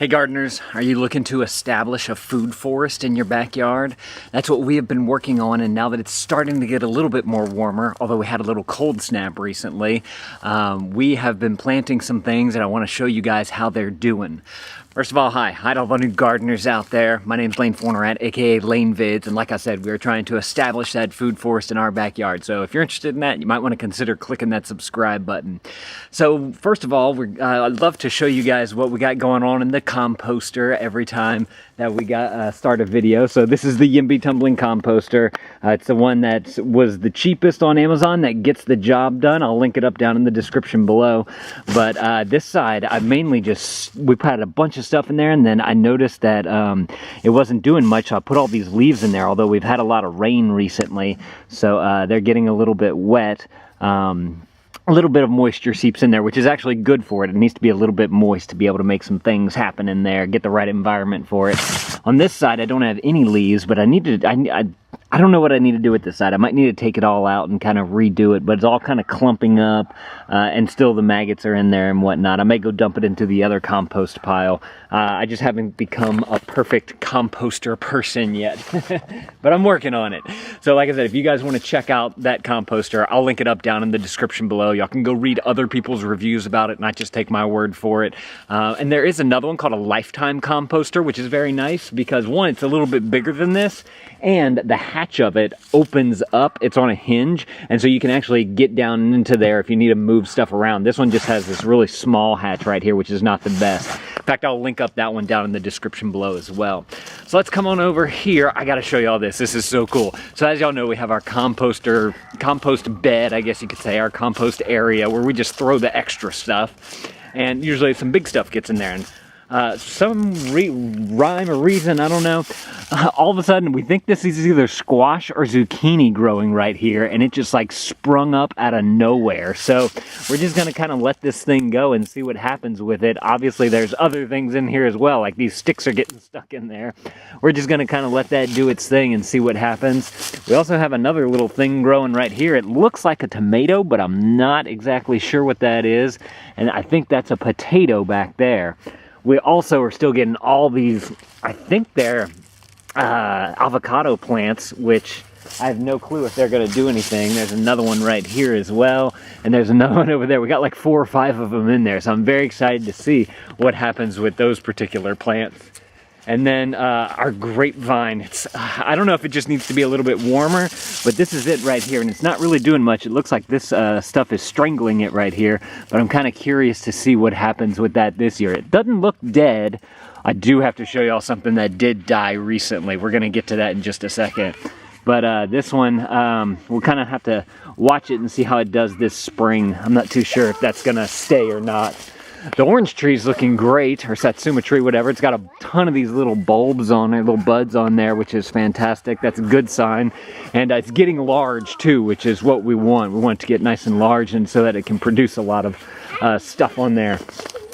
Hey gardeners, are you looking to establish a food forest in your backyard? That's what we have been working on, and now that it's starting to get a little bit more warmer, although we had a little cold snap recently, we have been planting some things and I want to show you guys how they're doing. First of all, hi to all the new gardeners out there. My name's Lane Fornerat, aka Lane Vids, and like I said, we're trying to establish that food forest in our backyard. So if you're interested in that, you might want to consider clicking that subscribe button. So first of all, I'd love to show you guys what we got going on in the composter every time that we start a video. So this is the Yimby Tumbling Composter. It's the one that was the cheapest on Amazon that gets the job done. I'll link it up down in the description below. But this side, I mainly we put a bunch of stuff in there, and then I noticed that it wasn't doing much, so I put all these leaves in there, although we've had a lot of rain recently, so they're getting a little bit wet. A little bit of moisture seeps in there, which is actually good for it. It needs to be a little bit moist to be able to make some things happen in there, get the right environment for it. On this side, I don't have any leaves, but I don't know what I need to do with this side. I might need to take it all out and kind of redo it, but it's all kind of clumping up, and still the maggots are in there and whatnot. I may go dump it into the other compost pile. I just haven't become a perfect composter person yet, but I'm working on it. So like I said, if you guys want to check out that composter, I'll link it up down in the description below. Y'all can go read other people's reviews about it, not just take my word for it. And there is another one called a lifetime composter, which is very nice because one, it's a little bit bigger than this, and the hatch of it opens up. It's on a hinge, and so you can actually get down into there if you need to move stuff around. This one just has this really small hatch right here, which is not the best. In fact, I'll link up that one down in the description below as well. So let's come on over here. I gotta show you all this. This is so cool. So as y'all know, we have our compost bed, I guess you could say, our compost area where we just throw the extra stuff, and usually some big stuff gets in there. And some rhyme or reason, I don't know, all of a sudden we think this is either squash or zucchini growing right here, and it just like sprung up out of nowhere. So we're just gonna kind of let this thing go and see what happens with it. Obviously there's other things in here as well, like these sticks are getting stuck in there. We're just gonna kind of let that do its thing and see what happens. We also have another little thing growing right here. It looks like a tomato, but I'm not exactly sure what that is, and I think that's a potato back there. We also are still getting all these, I think they're avocado plants, which I have no clue if they're going to do anything. There's another one right here as well, and there's another one over there. We got like 4 or 5 of them in there, so I'm very excited to see what happens with those particular plants. And then our grapevine, I don't know if it just needs to be a little bit warmer, but this is it right here, and it's not really doing much. It looks like this stuff is strangling it right here, but I'm kind of curious to see what happens with that this year. It doesn't look dead. I do have to show y'all something that did die recently. We're going to get to that in just a second. But this one, we'll kind of have to watch it and see how it does this spring. I'm not too sure if that's going to stay or not. The orange tree is looking great, or Satsuma tree, whatever. It's got a ton of these little bulbs on there, little buds on there, which is fantastic. That's a good sign. And it's getting large too, which is what we want. We want it to get nice and large, and so that it can produce a lot of stuff on there.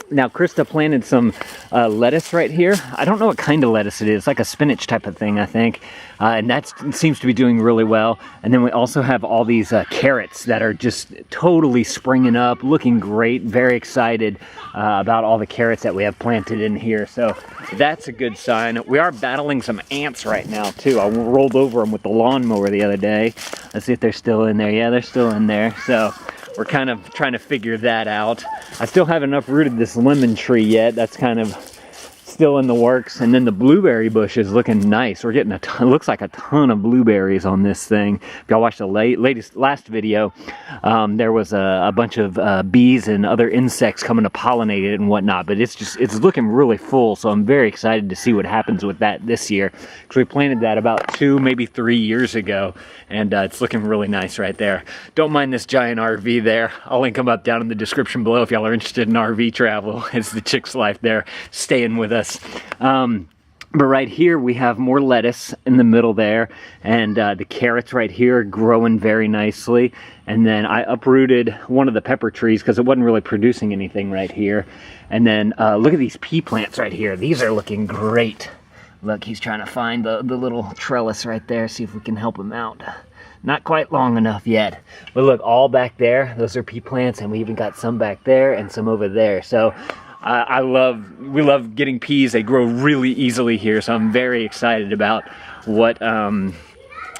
Now, Krista planted some lettuce right here. I don't know what kind of lettuce it is. It's like a spinach type of thing, I think. And that seems to be doing really well. And then we also have all these carrots that are just totally springing up, looking great. Very excited about all the carrots that we have planted in here. So that's a good sign. We are battling some ants right now, too. I rolled over them with the lawnmower the other day. Let's see if they're still in there. Yeah, they're still in there. So we're kind of trying to figure that out. I still haven't uprooted this lemon tree yet. That's kind of still in the works. And then the blueberry bush is looking nice. We're getting it looks like a ton of blueberries on this thing. If y'all watched the last video, there was a bunch of bees and other insects coming to pollinate it and whatnot. But it's looking really full. So I'm very excited to see what happens with that this year. Because we planted that about 2, maybe 3 years ago. And it's looking really nice right there. Don't mind this giant RV there. I'll link them up down in the description below if y'all are interested in RV travel. It's the Chick's Life there, staying with us. But right here we have more lettuce in the middle there, and the carrots right here are growing very nicely. And then I uprooted one of the pepper trees because it wasn't really producing anything right here. And then look at these pea plants right here. These are looking great. Look, he's trying to find the little trellis right there, see if we can help him out. Not quite long enough yet. But look, all back there, those are pea plants, and we even got some back there and some over there. So we love getting peas. They grow really easily here, so I'm very excited about what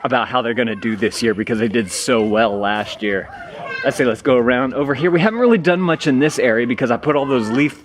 about how they're gonna do this year, because they did so well last year. Let's go around over here. We haven't really done much in this area because I put all those leaves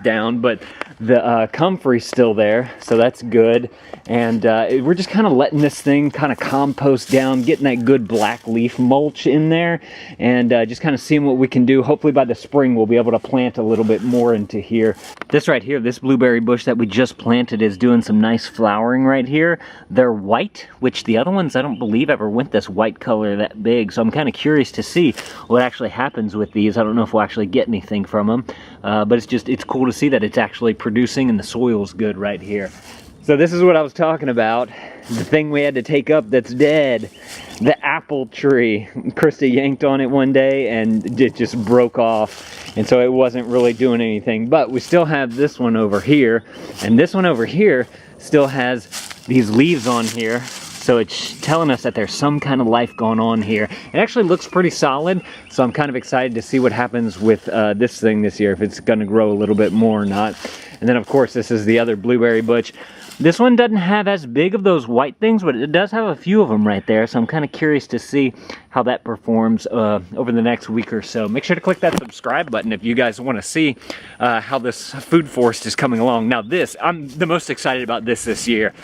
down, but the comfrey's still there, so that's good. And we're just kind of letting this thing kind of compost down, getting that good black leaf mulch in there, and just kind of seeing what we can do. Hopefully by the spring we'll be able to plant a little bit more into here. This right here, this blueberry bush that we just planted is doing some nice flowering right here. They're white, which the other ones I don't believe ever went this white color that big, so I'm kind of curious to see what actually happens with these. I don't know if we'll actually get anything from them, but it's cool to see that it's actually producing and the soil's good right here. So this is what I was talking about, the thing we had to take up that's dead, the apple tree. Krista yanked on it one day and it just broke off, and so it wasn't really doing anything. But we still have this one over here, and this one over here still has these leaves on here. So it's telling us that there's some kind of life going on here. It actually looks pretty solid, so I'm kind of excited to see what happens with this thing this year, if it's gonna grow a little bit more or not. And then of course this is the other blueberry bush. This one doesn't have as big of those white things, but it does have a few of them right there, so I'm kind of curious to see how that performs over the next week or so. Make sure to click that subscribe button if you guys want to see how this food forest is coming along. Now this, I'm the most excited about this year.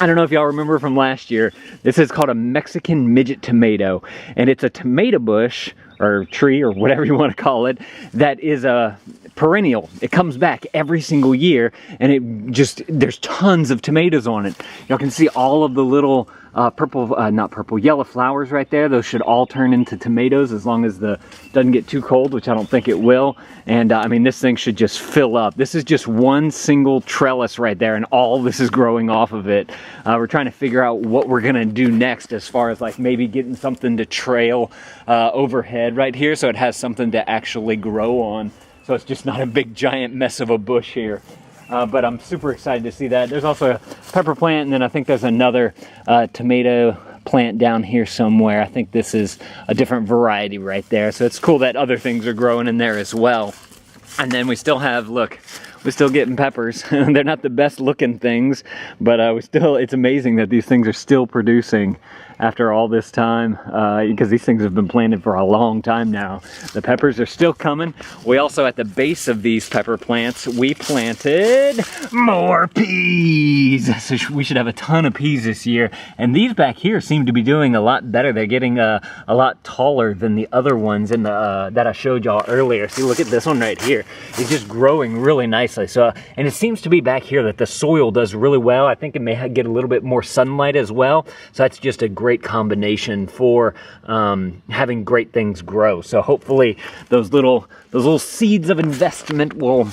I don't know if y'all remember from last year, this is called a Mexican midget tomato, and it's a tomato bush, or tree, or whatever you want to call it, that is a perennial. It comes back every single year, and there's tons of tomatoes on it. Y'all can see all of the little yellow flowers right there. Those should all turn into tomatoes as long as the doesn't get too cold, which I don't think it will. And I mean, this thing should just fill up. This is just one single trellis right there, and all this is growing off of it. We're trying to figure out what we're gonna do next, as far as like maybe getting something to trail overhead right here, so it has something to actually grow on. So it's just not a big giant mess of a bush here. But I'm super excited to see that. There's also a pepper plant, and then I think there's another tomato plant down here somewhere. I think this is a different variety right there. So it's cool that other things are growing in there as well. And then we still have, look, we're still getting peppers. They're not the best looking things, but it's amazing that these things are still producing after all this time, because these things have been planted for a long time now. The peppers are still coming. We also, at the base of these pepper plants, we planted more peas. So we should have a ton of peas this year. And these back here seem to be doing a lot better. They're getting a lot taller than the other ones in the that I showed y'all earlier. See, look at this one right here. It's just growing really nicely. So, and it seems to be back here that the soil does really well. I think it may get a little bit more sunlight as well. So that's just a great combination for having great things grow. So hopefully those little seeds of investment will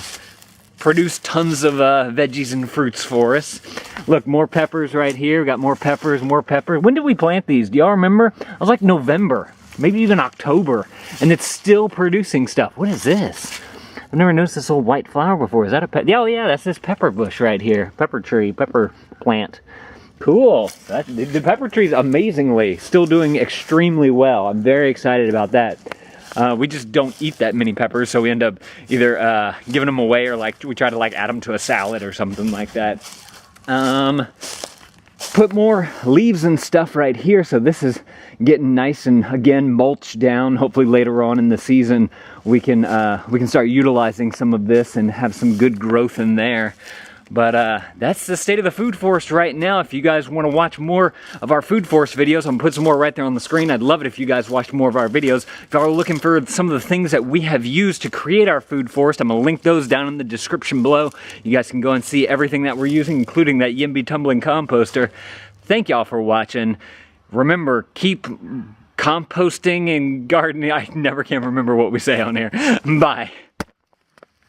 produce tons of veggies and fruits for us. Look, more peppers right here. We got more peppers, more peppers. When did we plant these? Do y'all remember? It was like November, maybe even October, and it's still producing stuff. What is this? I've never noticed this little white flower before. Is that a oh yeah, that's this pepper bush right here. Pepper tree, pepper plant. Cool. The pepper tree's amazingly still doing extremely well. I'm very excited about that. We just don't eat that many peppers, so we end up either giving them away, or like we try to like add them to a salad or something like that. Put more leaves and stuff right here, so this is getting nice and again mulched down. Hopefully later on in the season we can start utilizing some of this and have some good growth in there. But that's the state of the food forest right now. If you guys want to watch more of our food forest videos, I'm going to put some more right there on the screen. I'd love it if you guys watched more of our videos. If y'all are looking for some of the things that we have used to create our food forest, I'm going to link those down in the description below. You guys can go and see everything that we're using, including that Yimby tumbling composter. Thank y'all for watching. Remember, keep composting and gardening. I never can remember what we say on here. Bye.